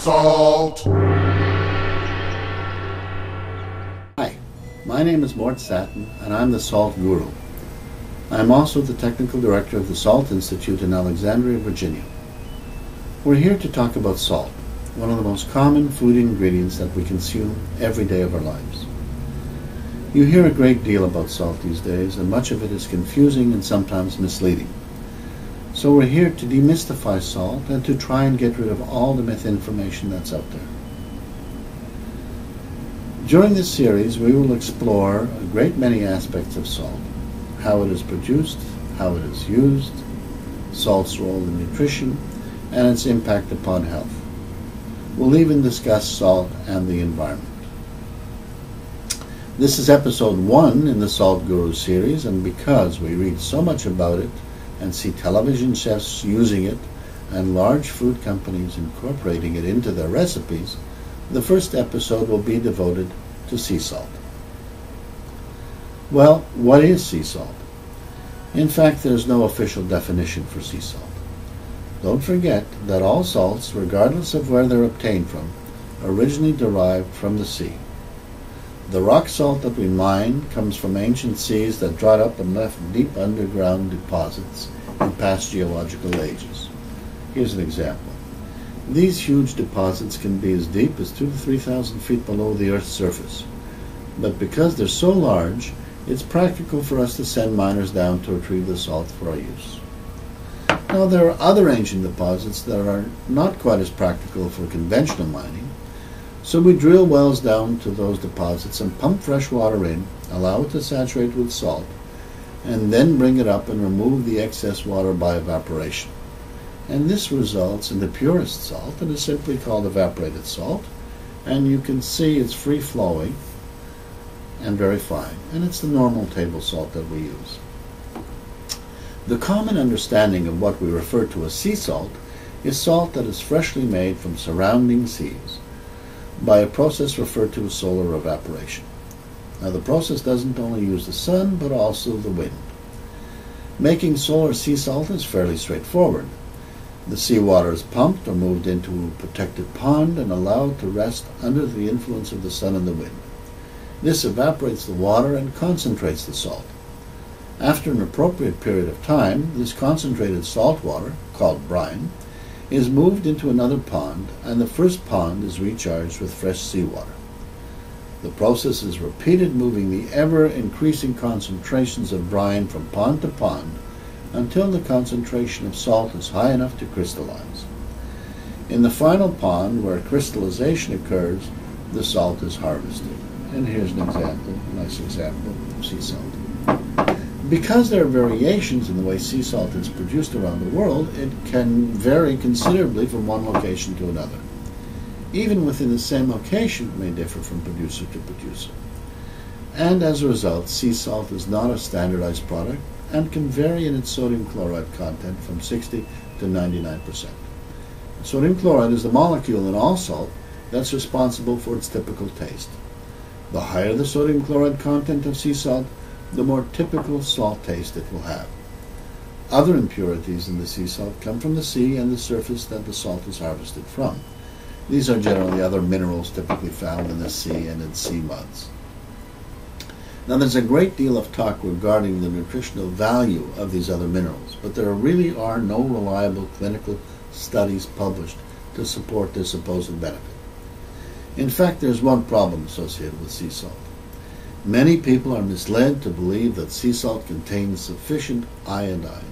Salt! Hi, my name is Mort Satin, and I'm the Salt Guru. I'm also the Technical Director of the Salt Institute in Alexandria, Virginia. We're here to talk about salt, one of the most common food ingredients that we consume every day of our lives. You hear a great deal about salt these days, and much of it is confusing and sometimes misleading. So we're here to demystify salt and to try and get rid of all the misinformation that's out there. During this series, we will explore a great many aspects of salt: how it is produced, how it is used, salt's role in nutrition, and its impact upon health. We'll even discuss salt and the environment. This is episode 1 in the Salt Guru series, and because we read so much about it and see television chefs using it and large food companies incorporating it into their recipes, the first episode will be devoted to sea salt. Well, what is sea salt? In fact, there's no official definition for sea salt. Don't forget that all salts, regardless of where they're obtained from, originally derived from the sea. The rock salt that we mine comes from ancient seas that dried up and left deep underground deposits in past geological ages. Here's an example. These huge deposits can be as deep as 2,000 to 3,000 feet below the Earth's surface. But because they're so large, it's practical for us to send miners down to retrieve the salt for our use. Now, there are other ancient deposits that are not quite as practical for conventional mining. So we drill wells down to those deposits and pump fresh water in, allow it to saturate with salt, and then bring it up and remove the excess water by evaporation. And this results in the purest salt, and is simply called evaporated salt. And you can see it's free-flowing and very fine, and it's the normal table salt that we use. The common understanding of what we refer to as sea salt is salt that is freshly made from surrounding seas by a process referred to as solar evaporation. Now, the process doesn't only use the sun, but also the wind. Making solar sea salt is fairly straightforward. The seawater is pumped or moved into a protected pond and allowed to rest under the influence of the sun and the wind. This evaporates the water and concentrates the salt. After an appropriate period of time, this concentrated salt water, called brine, is moved into another pond, and the first pond is recharged with fresh seawater. The process is repeated, moving the ever-increasing concentrations of brine from pond to pond until the concentration of salt is high enough to crystallize. In the final pond, where crystallization occurs, the salt is harvested. And here's an example, a nice example of sea salt. Because there are variations in the way sea salt is produced around the world, it can vary considerably from one location to another. Even within the same location, it may differ from producer to producer. And as a result, sea salt is not a standardized product and can vary in its sodium chloride content from 60 to 99%. Sodium chloride is the molecule in all salt that's responsible for its typical taste. The higher the sodium chloride content of sea salt, the more typical salt taste it will have. Other impurities in the sea salt come from the sea and the surface that the salt is harvested from. These are generally other minerals typically found in the sea and in sea muds. Now, there's a great deal of talk regarding the nutritional value of these other minerals, but there really are no reliable clinical studies published to support their supposed benefit. In fact, there's one problem associated with sea salt. Many people are misled to believe that sea salt contains sufficient iodine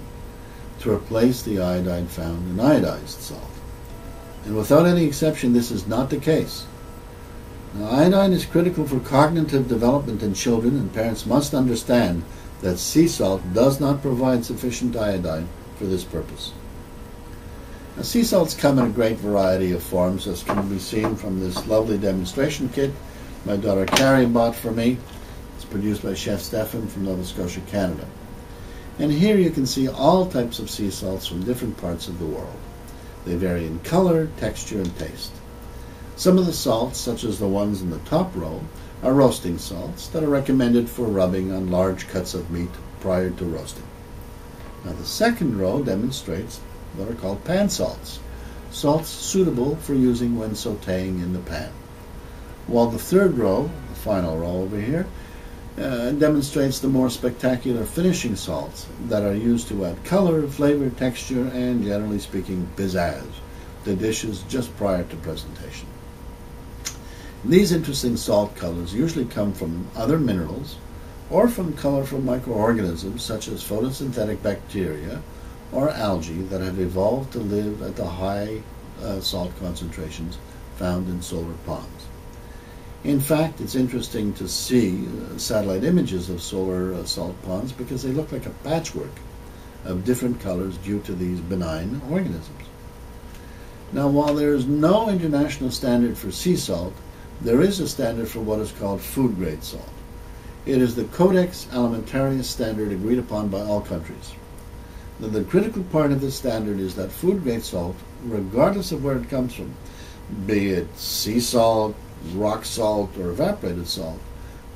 to replace the iodine found in iodized salt. And without any exception, this is not the case. Now, iodine is critical for cognitive development in children, and parents must understand that sea salt does not provide sufficient iodine for this purpose. Now, sea salts come in a great variety of forms, as can be seen from this lovely demonstration kit my daughter Carrie bought for me. It's produced by Chef Stefan from Nova Scotia, Canada. And here you can see all types of sea salts from different parts of the world. They vary in color, texture, and taste. Some of the salts, such as the ones in the top row, are roasting salts that are recommended for rubbing on large cuts of meat prior to roasting. Now, the second row demonstrates what are called pan salts, salts suitable for using when sautéing in the pan. While the third row, the final row over here, demonstrates the more spectacular finishing salts that are used to add color, flavor, texture, and generally speaking, pizzazz to dishes just prior to presentation. These interesting salt colors usually come from other minerals or from colorful microorganisms such as photosynthetic bacteria or algae that have evolved to live at the high salt concentrations found in solar ponds. In fact, it's interesting to see satellite images of solar salt ponds because they look like a patchwork of different colors due to these benign organisms. Now, while there is no international standard for sea salt, there is a standard for what is called food-grade salt. It is the Codex Alimentarius standard agreed upon by all countries. Now, the critical part of this standard is that food-grade salt, regardless of where it comes from, be it sea salt, rock salt, or evaporated salt,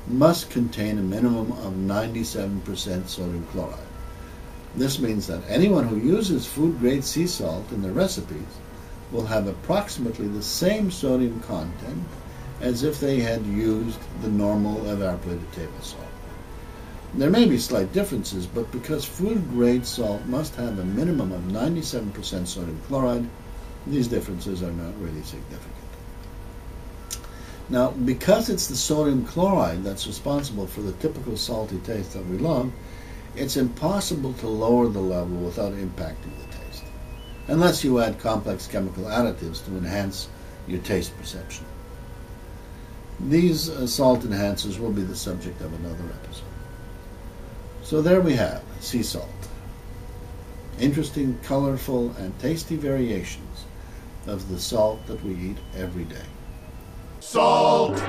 must contain a minimum of 97% sodium chloride. This means that anyone who uses food-grade sea salt in their recipes will have approximately the same sodium content as if they had used the normal evaporated table salt. There may be slight differences, but because food-grade salt must have a minimum of 97% sodium chloride, these differences are not really significant. Now, because it's the sodium chloride that's responsible for the typical salty taste that we love, it's impossible to lower the level without impacting the taste, unless you add complex chemical additives to enhance your taste perception. These salt enhancers will be the subject of another episode. So there we have sea salt. Interesting, colorful, and tasty variations of the salt that we eat every day. Salt!